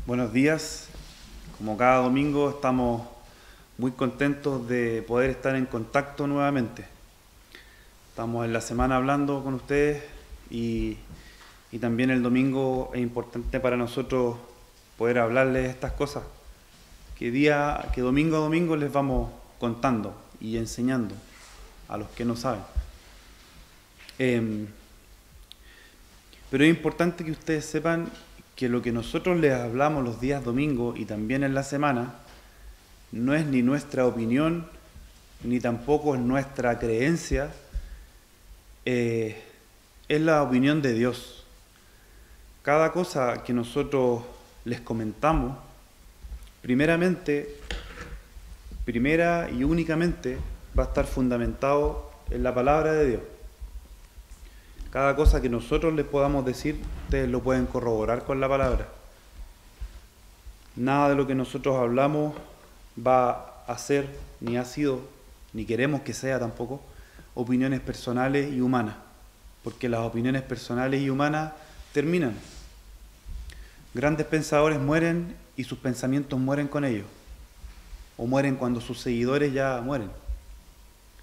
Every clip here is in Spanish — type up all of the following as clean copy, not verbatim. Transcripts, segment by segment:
Buenos días. Como cada domingo estamos muy contentos de poder estar en contacto nuevamente. Estamos en la semana hablando con ustedes y también el domingo es importante para nosotros poder hablarles estas cosas que domingo a domingo les vamos contando y enseñando a los que no saben. Pero es importante que ustedes sepan que lo que nosotros les hablamos los días domingos y también en la semana no es ni nuestra opinión ni tampoco es nuestra creencia, es la opinión de Dios. Cada cosa que nosotros les comentamos, primera y únicamente va a estar fundamentado en la palabra de Dios. Cada cosa que nosotros les podamos decir, ustedes lo pueden corroborar con la palabra. Nada de lo que nosotros hablamos va a ser, ni ha sido, ni queremos que sea tampoco, opiniones personales y humanas, porque las opiniones personales y humanas terminan. Grandes pensadores mueren y sus pensamientos mueren con ellos, o mueren cuando sus seguidores ya mueren.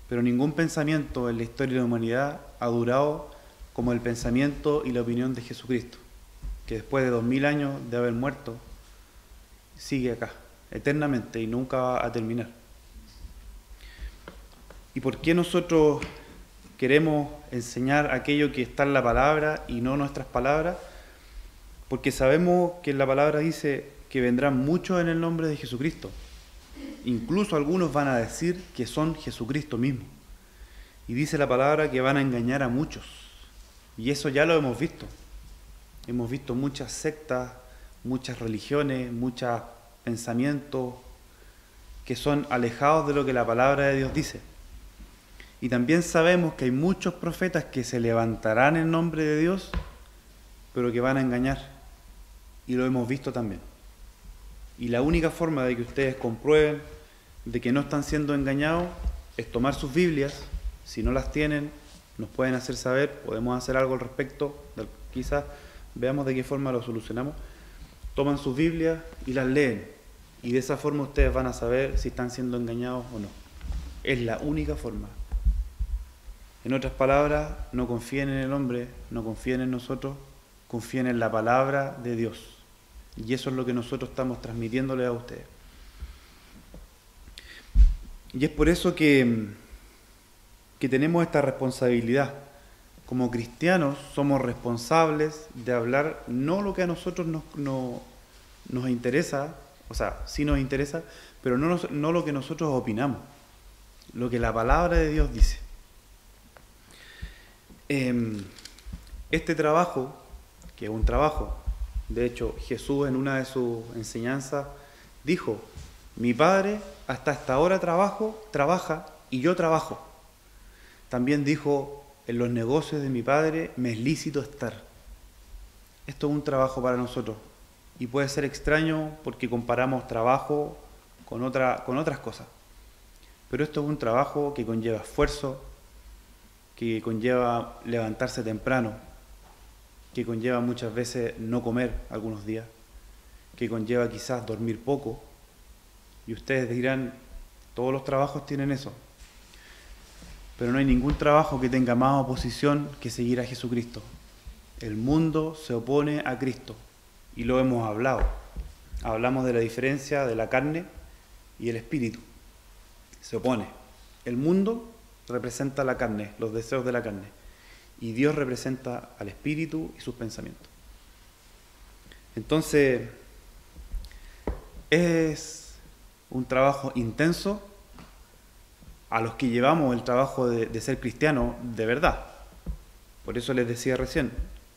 Pero ningún pensamiento en la historia de la humanidad ha durado como el pensamiento y la opinión de Jesucristo, que después de 2000 años de haber muerto, sigue acá, eternamente, y nunca va a terminar. ¿Y por qué nosotros queremos enseñar aquello que está en la palabra y no nuestras palabras? Porque sabemos que en la palabra dice que vendrán muchos en el nombre de Jesucristo. Incluso algunos van a decir que son Jesucristo mismo. Y dice la palabra que van a engañar a muchos. Y eso ya lo hemos visto. Hemos visto muchas sectas, muchas religiones, muchos pensamientos que son alejados de lo que la palabra de Dios dice. Y también sabemos que hay muchos profetas que se levantarán en nombre de Dios, pero que van a engañar. Y lo hemos visto también. Y la única forma de que ustedes comprueben de que no están siendo engañados es tomar sus Biblias. Si no las tienen, nos pueden hacer saber, podemos hacer algo al respecto, quizás veamos de qué forma lo solucionamos. Toman sus Biblias y las leen, y de esa forma ustedes van a saber si están siendo engañados o no. Es la única forma. En otras palabras, no confíen en el hombre, no confíen en nosotros, confíen en la palabra de Dios. Y eso es lo que nosotros estamos transmitiéndoles a ustedes. Y es por eso que tenemos esta responsabilidad. Como cristianos somos responsables de hablar no lo que a nosotros nos interesa, o sea, sí nos interesa, pero no lo que nosotros opinamos, lo que la palabra de Dios dice. Este trabajo, que es un trabajo, de hecho Jesús en una de sus enseñanzas dijo: mi Padre hasta esta hora trabaja y yo trabajo. También dijo: en los negocios de mi Padre me es lícito estar. Esto es un trabajo para nosotros y puede ser extraño porque comparamos trabajo con otras cosas. Pero esto es un trabajo que conlleva esfuerzo, que conlleva levantarse temprano, que conlleva muchas veces no comer algunos días, que conlleva quizás dormir poco. Y ustedes dirán, todos los trabajos tienen eso. Pero no hay ningún trabajo que tenga más oposición que seguir a Jesucristo. El mundo se opone a Cristo y lo hemos hablado. Hablamos de la diferencia de la carne y el espíritu. Se opone. El mundo representa la carne, los deseos de la carne, y Dios representa al espíritu y sus pensamientos. Entonces, es un trabajo intenso a los que llevamos el trabajo de ser cristiano de verdad. Por eso les decía recién,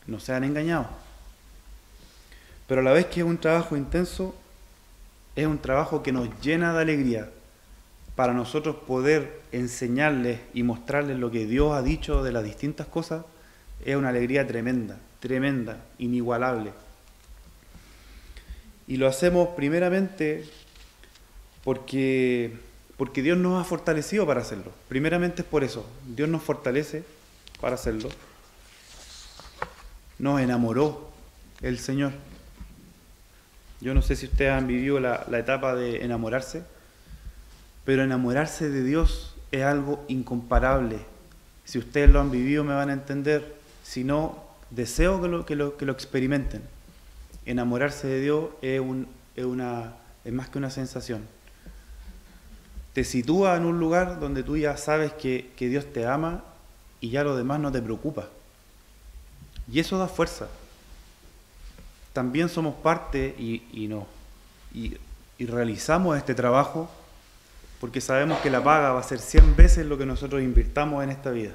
no sean engañados. Pero a la vez que es un trabajo intenso, es un trabajo que nos llena de alegría para nosotros poder enseñarles y mostrarles lo que Dios ha dicho de las distintas cosas. Es una alegría tremenda, tremenda, inigualable. Y lo hacemos primeramente porque Dios nos ha fortalecido para hacerlo. Primeramente es por eso. Dios nos fortalece para hacerlo. Nos enamoró el Señor. Yo no sé si ustedes han vivido la etapa de enamorarse, pero enamorarse de Dios es algo incomparable. Si ustedes lo han vivido me van a entender, si no, deseo que lo experimenten. Enamorarse de Dios es más que una sensación. Te sitúa en un lugar donde tú ya sabes que Dios te ama y ya lo demás no te preocupa. Y eso da fuerza. También somos parte y realizamos este trabajo porque sabemos que la paga va a ser 100 veces lo que nosotros invirtamos en esta vida.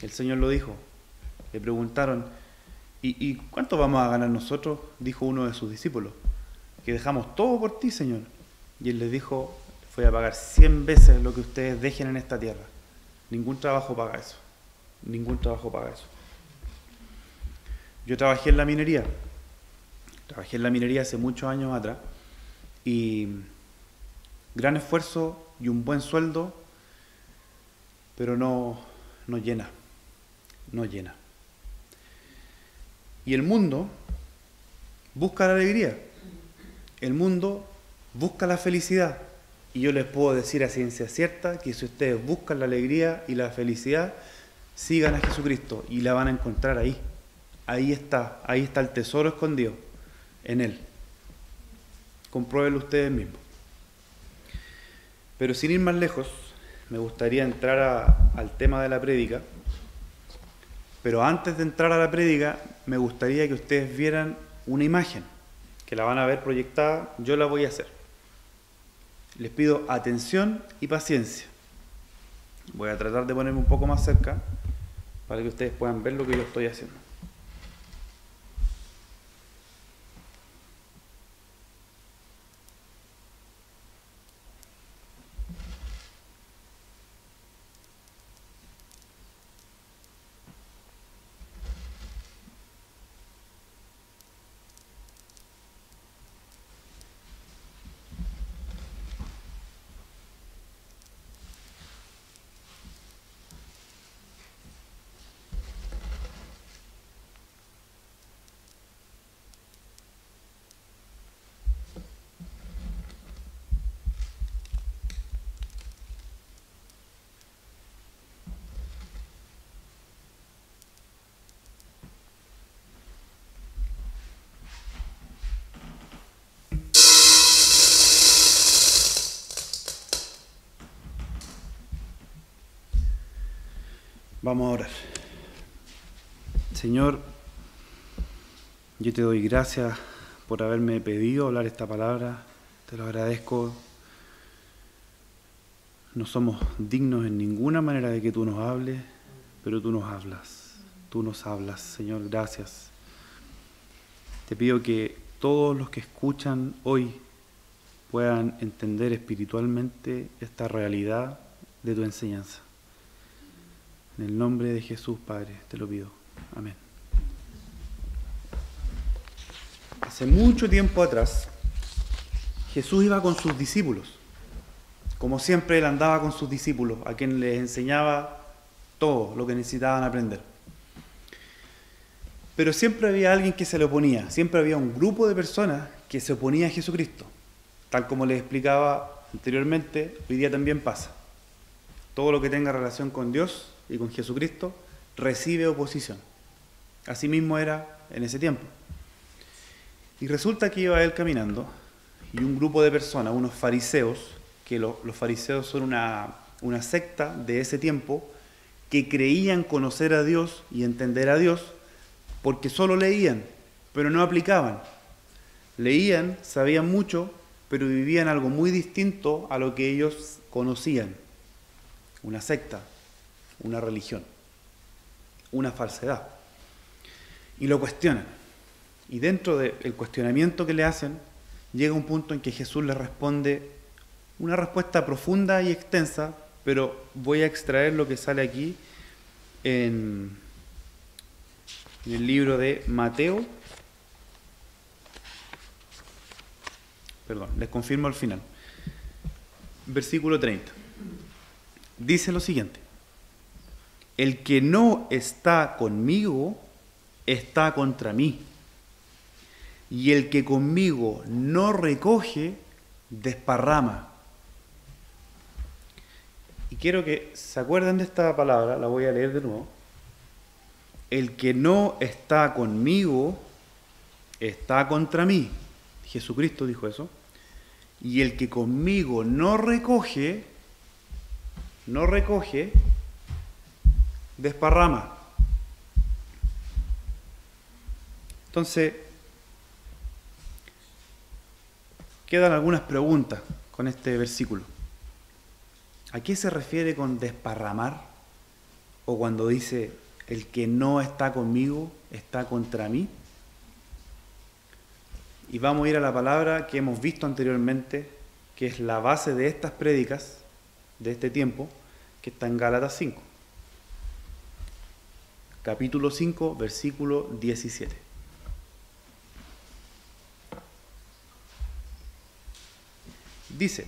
El Señor lo dijo. Le preguntaron, ¿y cuánto vamos a ganar nosotros? Dijo uno de sus discípulos, que dejamos todo por ti, Señor. Y Él les dijo, voy a pagar 100 veces lo que ustedes dejen en esta tierra. Ningún trabajo paga eso. Ningún trabajo paga eso. Yo trabajé en la minería. Trabajé en la minería hace muchos años atrás. Y gran esfuerzo y un buen sueldo, pero no llena. No llena. Y el mundo busca la alegría. El mundo busca la felicidad. Y yo les puedo decir a ciencia cierta que si ustedes buscan la alegría y la felicidad, sigan a Jesucristo y la van a encontrar ahí. Ahí está el tesoro escondido, en Él. Compruébenlo ustedes mismos. Pero sin ir más lejos, me gustaría entrar al tema de la prédica. Pero antes de entrar a la prédica, me gustaría que ustedes vieran una imagen, que la van a ver proyectada, yo la voy a hacer. Les pido atención y paciencia. Voy a tratar de ponerme un poco más cerca para que ustedes puedan ver lo que yo estoy haciendo. Vamos a orar. Señor, yo te doy gracias por haberme pedido hablar esta palabra. Te lo agradezco. No somos dignos en ninguna manera de que tú nos hables, pero tú nos hablas. Tú nos hablas, Señor, gracias. Te pido que todos los que escuchan hoy puedan entender espiritualmente esta realidad de tu enseñanza. En el nombre de Jesús, Padre, te lo pido. Amén. Hace mucho tiempo atrás, Jesús iba con sus discípulos. Como siempre, Él andaba con sus discípulos, a quien les enseñaba todo lo que necesitaban aprender. Pero siempre había alguien que se le oponía. Siempre había un grupo de personas que se oponía a Jesucristo. Tal como les explicaba anteriormente, hoy día también pasa. Todo lo que tenga relación con Dios y con Jesucristo recibe oposición. Así mismo era en ese tiempo. Y resulta que iba Él caminando y un grupo de personas, unos fariseos, que los fariseos son una secta de ese tiempo, que creían conocer a Dios y entender a Dios porque solo leían, pero no aplicaban. Leían, sabían mucho, pero vivían algo muy distinto a lo que ellos conocían. Una secta, una religión, una falsedad. Y lo cuestionan. Y dentro del cuestionamiento que le hacen, llega un punto en que Jesús les responde una respuesta profunda y extensa, pero voy a extraer lo que sale aquí en el libro de Mateo. Perdón, les confirmo al final. Versículo 30. Dice lo siguiente: el que no está conmigo está contra mí, y el que conmigo no recoge, desparrama. Y quiero que se acuerden de esta palabra, la voy a leer de nuevo. El que no está conmigo, está contra mí. Jesucristo dijo eso. Y el que conmigo no recoge, desparrama. Entonces, quedan algunas preguntas con este versículo. ¿A qué se refiere con desparramar? O cuando dice, el que no está conmigo, está contra mí. Y vamos a ir a la palabra que hemos visto anteriormente, que es la base de estas prédicas, de este tiempo, que está en Gálatas 5. Capítulo 5, versículo 17. Dice,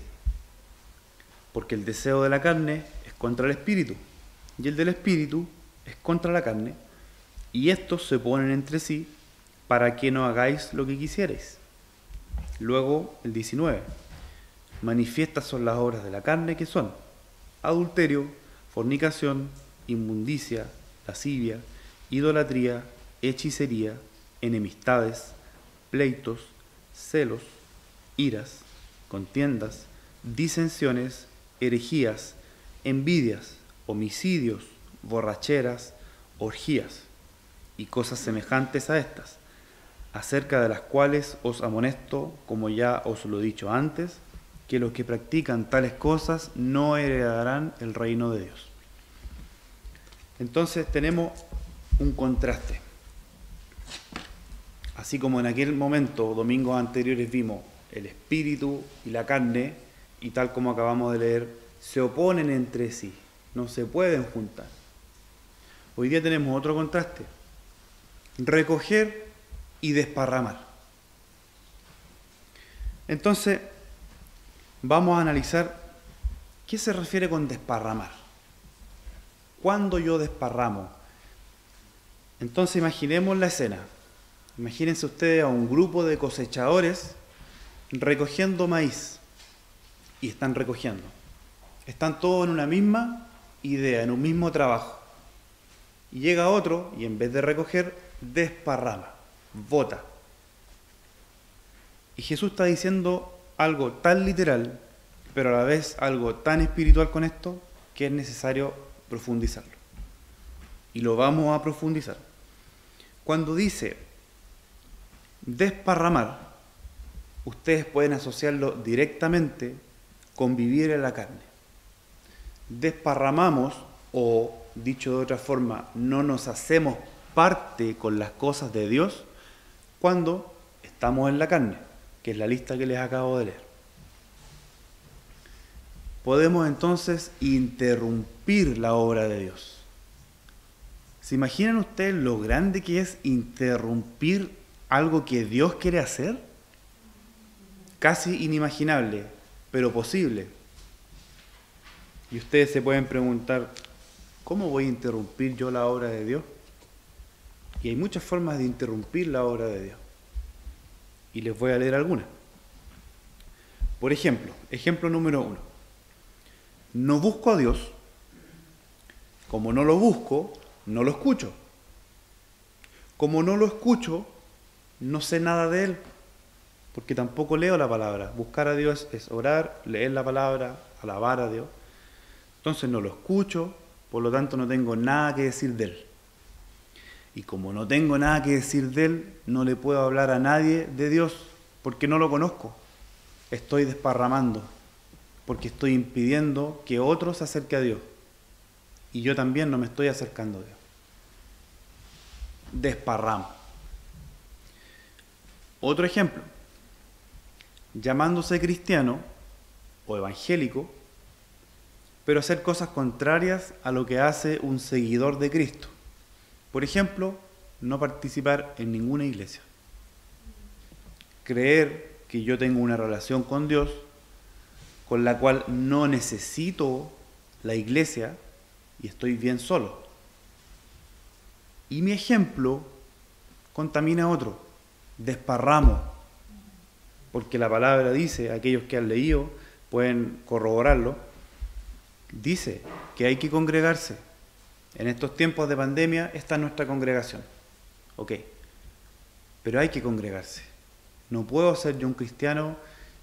porque el deseo de la carne es contra el espíritu, y el del espíritu es contra la carne, y estos se oponen entre sí para que no hagáis lo que quisierais. Luego el 19, manifiestas son las obras de la carne, que son adulterio, fornicación, inmundicia, lascivia, idolatría, hechicería, enemistades, pleitos, celos, iras, contiendas, disensiones, herejías, envidias, homicidios, borracheras, orgías y cosas semejantes a estas, acerca de las cuales os amonesto, como ya os lo he dicho antes, que los que practican tales cosas no heredarán el reino de Dios. Entonces tenemos un contraste. Así como en aquel momento, domingos anteriores, vimos el espíritu y la carne, y tal como acabamos de leer, se oponen entre sí, no se pueden juntar. Hoy día tenemos otro contraste: recoger y desparramar. Entonces, vamos a analizar qué se refiere con desparramar. ¿Cuándo yo desparramo? Entonces, imaginemos la escena. Imagínense ustedes a un grupo de cosechadores recogiendo maíz, y están recogiendo. Están todos en una misma idea, en un mismo trabajo. Y llega otro y en vez de recoger, desparrama, bota. Y Jesús está diciendo algo tan literal, pero a la vez algo tan espiritual con esto, que es necesario profundizarlo. Y lo vamos a profundizar. Cuando dice desparramar, ustedes pueden asociarlo directamente con vivir en la carne. Desparramamos, o dicho de otra forma, no nos hacemos parte con las cosas de Dios cuando estamos en la carne, que es la lista que les acabo de leer. Podemos entonces interrumpir la obra de Dios. ¿Se imaginan ustedes lo grande que es interrumpir algo que Dios quiere hacer? Casi inimaginable, pero posible. Y ustedes se pueden preguntar, ¿cómo voy a interrumpir yo la obra de Dios? Y hay muchas formas de interrumpir la obra de Dios. Y les voy a leer algunas. Por ejemplo, ejemplo número 1. No busco a Dios. Como no lo busco, no lo escucho. Como no lo escucho, no sé nada de Él, porque tampoco leo la palabra. Buscar a Dios es orar, leer la palabra, alabar a Dios. Entonces no lo escucho, por lo tanto no tengo nada que decir de Él. Y como no tengo nada que decir de Él, no le puedo hablar a nadie de Dios, porque no lo conozco. Estoy desparramando, porque estoy impidiendo que otro se acerque a Dios. Y yo también no me estoy acercando a Dios. Desparramo. Otro ejemplo. Llamándose cristiano o evangélico, pero hacer cosas contrarias a lo que hace un seguidor de Cristo. Por ejemplo, no participar en ninguna iglesia. Creer que yo tengo una relación con Dios con la cual no necesito la iglesia y estoy bien solo. Y mi ejemplo contamina a otro. desparramo, porque la palabra dice, aquellos que han leído pueden corroborarlo, dice que hay que congregarse. En estos tiempos de pandemia, esta es nuestra congregación. Ok, pero hay que congregarse. No puedo ser yo un cristiano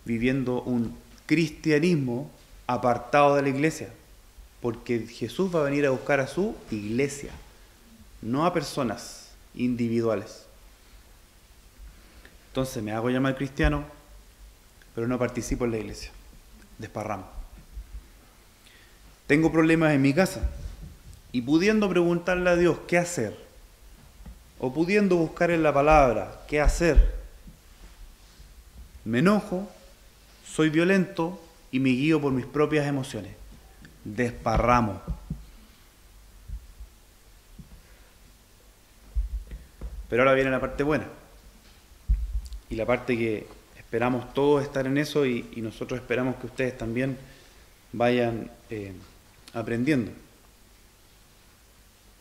viviendo un cristianismo apartado de la iglesia, porque Jesús va a venir a buscar a su iglesia, no a personas individuales. Entonces me hago llamar cristiano, pero no participo en la iglesia. Desparramo. Tengo problemas en mi casa y pudiendo preguntarle a Dios qué hacer, o pudiendo buscar en la palabra qué hacer, me enojo, soy violento y me guío por mis propias emociones. Desparramo. Pero ahora viene la parte buena. Y la parte que esperamos todos estar en eso y nosotros esperamos que ustedes también vayan aprendiendo.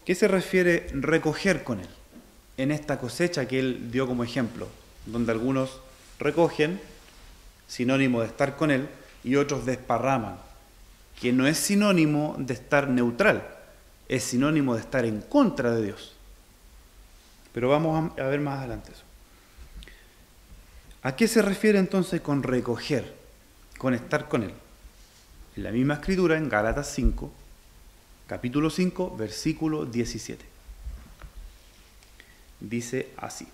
¿Qué se refiere recoger con Él? En esta cosecha que Él dio como ejemplo, donde algunos recogen, sinónimo de estar con Él, y otros desparraman, que no es sinónimo de estar neutral, es sinónimo de estar en contra de Dios. Pero vamos a ver más adelante eso. ¿A qué se refiere entonces con recoger, con estar con Él? En la misma escritura, en Gálatas 5, capítulo 5, versículo 17. Dice así.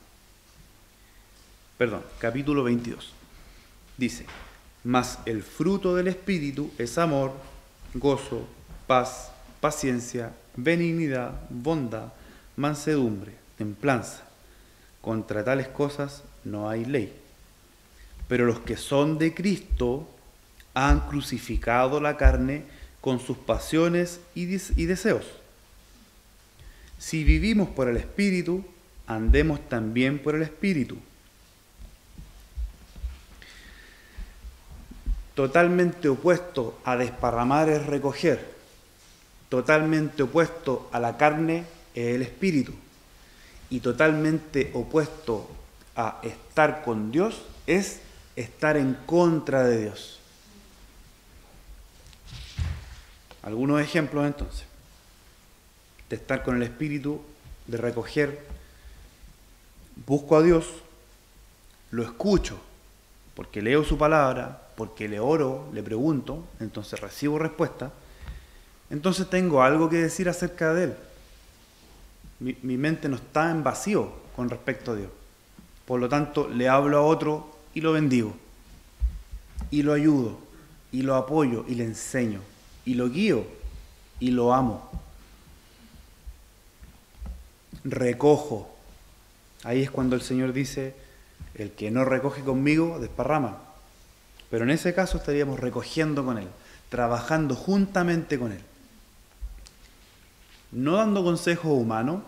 Perdón, capítulo 22. Dice, mas el fruto del Espíritu es amor, gozo, paz, paciencia, benignidad, bondad, mansedumbre, templanza. Contra tales cosas no hay ley. Pero los que son de Cristo han crucificado la carne con sus pasiones y deseos. Si vivimos por el Espíritu, andemos también por el Espíritu. Totalmente opuesto a desparramar es recoger. Totalmente opuesto a la carne es el Espíritu. Y totalmente opuesto a estar con Dios es estar en contra de Dios. Algunos ejemplos entonces. De estar con el Espíritu, de recoger. Busco a Dios, lo escucho, porque leo su palabra, porque le oro, le pregunto, entonces recibo respuesta. Entonces tengo algo que decir acerca de Él. Mi mente no está en vacío con respecto a Dios. Por lo tanto, le hablo a otro y lo bendigo. Y lo ayudo, y lo apoyo, y le enseño, y lo guío, y lo amo. Recojo. Ahí es cuando el Señor dice, el que no recoge conmigo, desparrama. Pero en ese caso estaríamos recogiendo con Él, trabajando juntamente con Él. No dando consejos humanos,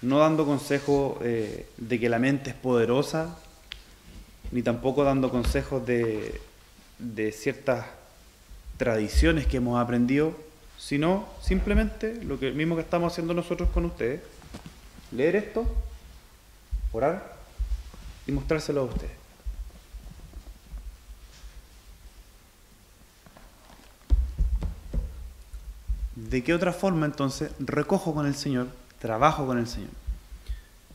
no dando consejos de que la mente es poderosa, ni tampoco dando consejos de ciertas tradiciones que hemos aprendido, sino simplemente lo mismo que estamos haciendo nosotros con ustedes, leer esto, orar y mostrárselo a ustedes. ¿De qué otra forma entonces recojo con el Señor, trabajo con el Señor?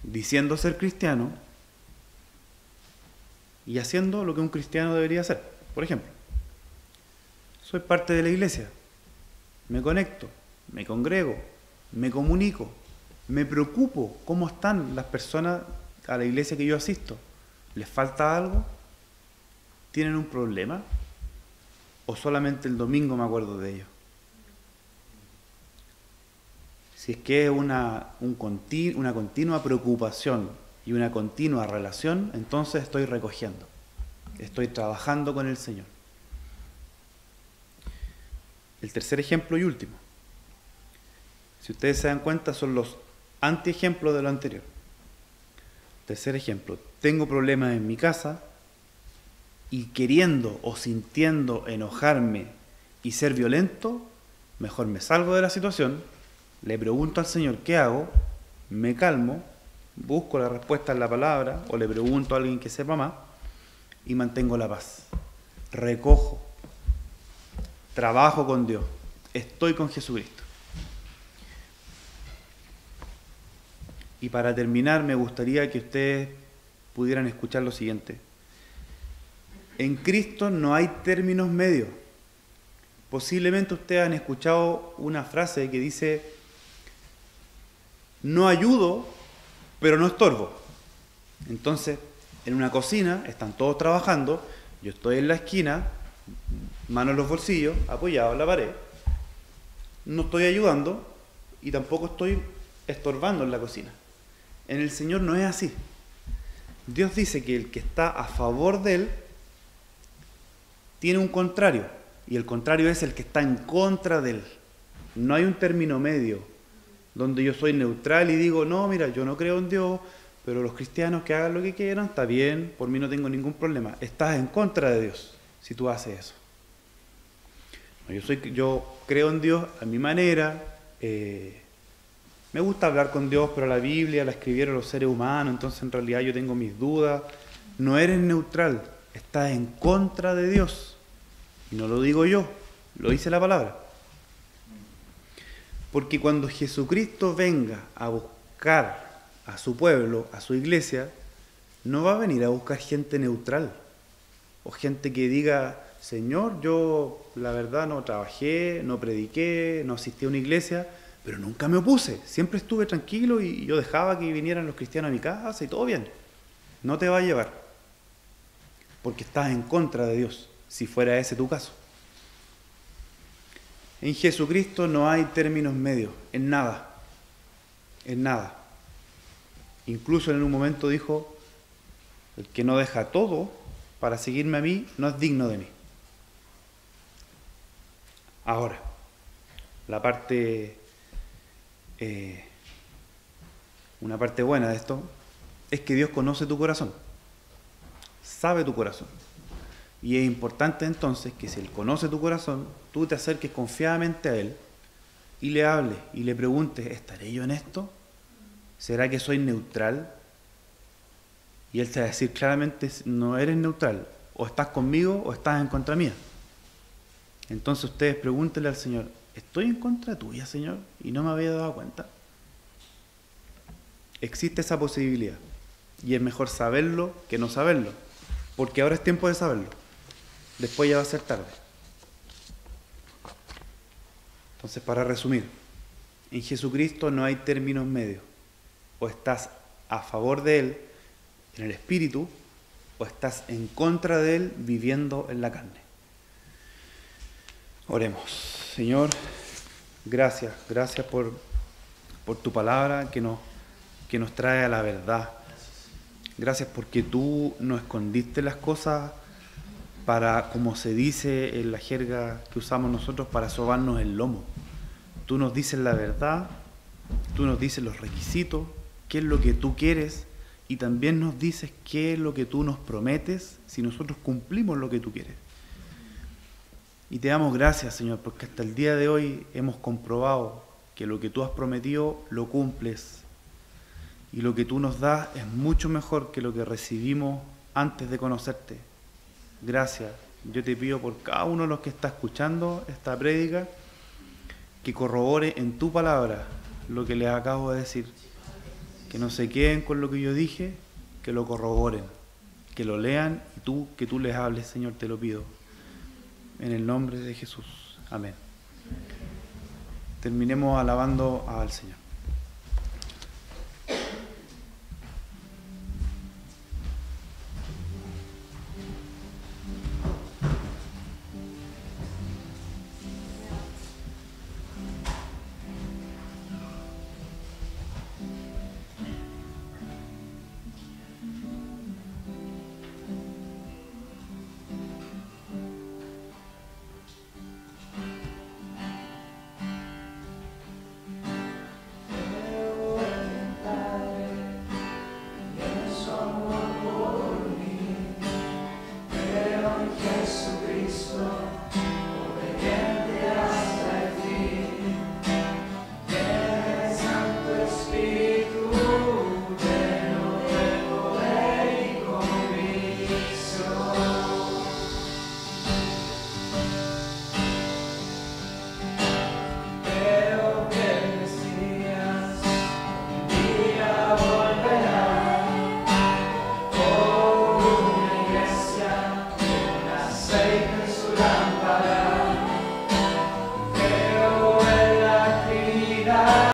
Diciendo ser cristiano y haciendo lo que un cristiano debería hacer. Por ejemplo, soy parte de la iglesia, me conecto, me congrego, me comunico, me preocupo cómo están las personas a la iglesia que yo asisto. ¿Les falta algo? ¿Tienen un problema? ¿O solamente el domingo me acuerdo de ellos? Si es que es una continua preocupación y una continua relación, entonces estoy recogiendo, estoy trabajando con el Señor. El tercer ejemplo y último. Si ustedes se dan cuenta, son los antiejemplos de lo anterior. Tercer ejemplo, tengo problemas en mi casa y queriendo o sintiendo enojarme y ser violento, mejor me salgo de la situación, le pregunto al Señor qué hago, me calmo, busco la respuesta en la palabra o le pregunto a alguien que sepa más y mantengo la paz. Recojo, trabajo con Dios, estoy con Jesucristo. Y para terminar, me gustaría que ustedes pudieran escuchar lo siguiente. En Cristo no hay términos medios. Posiblemente ustedes han escuchado una frase que dice: no ayudo, pero no estorbo. Entonces, en una cocina están todos trabajando, yo estoy en la esquina, manos en los bolsillos, apoyado en la pared. No estoy ayudando y tampoco estoy estorbando en la cocina. En el Señor no es así. Dios dice que el que está a favor de Él tiene un contrario, y el contrario es el que está en contra de Él. No hay un término medio donde yo soy neutral y digo, no, mira, yo no creo en Dios, pero los cristianos que hagan lo que quieran, está bien, por mí no tengo ningún problema. Estás en contra de Dios si tú haces eso. Yo creo en Dios a mi manera, me gusta hablar con Dios, pero la Biblia la escribieron los seres humanos, entonces en realidad yo tengo mis dudas. No eres neutral, estás en contra de Dios. Y no lo digo yo, lo dice la palabra. Porque cuando Jesucristo venga a buscar a su pueblo, a su iglesia, no va a venir a buscar gente neutral o gente que diga, Señor, yo la verdad no trabajé, no prediqué, no asistí a una iglesia, pero nunca me opuse, siempre estuve tranquilo y yo dejaba que vinieran los cristianos a mi casa y todo bien. No te va a llevar, porque estás en contra de Dios, si fuera ese tu caso. En Jesucristo no hay términos medios, en nada, en nada. Incluso en un momento dijo, el que no deja todo para seguirme a mí no es digno de mí. Ahora, la parte, una parte buena de esto es que Dios conoce tu corazón, sabe tu corazón. Y es importante entonces que si Él conoce tu corazón, tú te acerques confiadamente a Él y le hables y le preguntes, ¿estaré yo en esto? ¿Será que soy neutral? Y Él te va a decir claramente, no eres neutral, o estás conmigo o estás en contra mía. Entonces ustedes pregúntenle al Señor, ¿estoy en contra tuya, Señor? Y no me había dado cuenta. Existe esa posibilidad y es mejor saberlo que no saberlo, porque ahora es tiempo de saberlo. Después ya va a ser tarde. Entonces, para resumir, en Jesucristo no hay términos medios. O estás a favor de Él en el Espíritu, o estás en contra de Él viviendo en la carne. Oremos. Señor, gracias por tu palabra que nos trae a la verdad. Gracias porque tú no escondiste las cosas para, como se dice en la jerga que usamos nosotros, para sobarnos el lomo. Tú nos dices la verdad, tú nos dices los requisitos, qué es lo que tú quieres, y también nos dices qué es lo que tú nos prometes si nosotros cumplimos lo que tú quieres. Y te damos gracias, Señor, porque hasta el día de hoy hemos comprobado que lo que tú has prometido lo cumples, y lo que tú nos das es mucho mejor que lo que recibimos antes de conocerte. Gracias. Yo te pido por cada uno de los que está escuchando esta prédica que corrobore en tu palabra lo que les acabo de decir. Que no se queden con lo que yo dije, que lo corroboren, que lo lean y que tú les hables, Señor, te lo pido. En el nombre de Jesús. Amén. Terminemos alabando al Señor. aceite en su lámpara.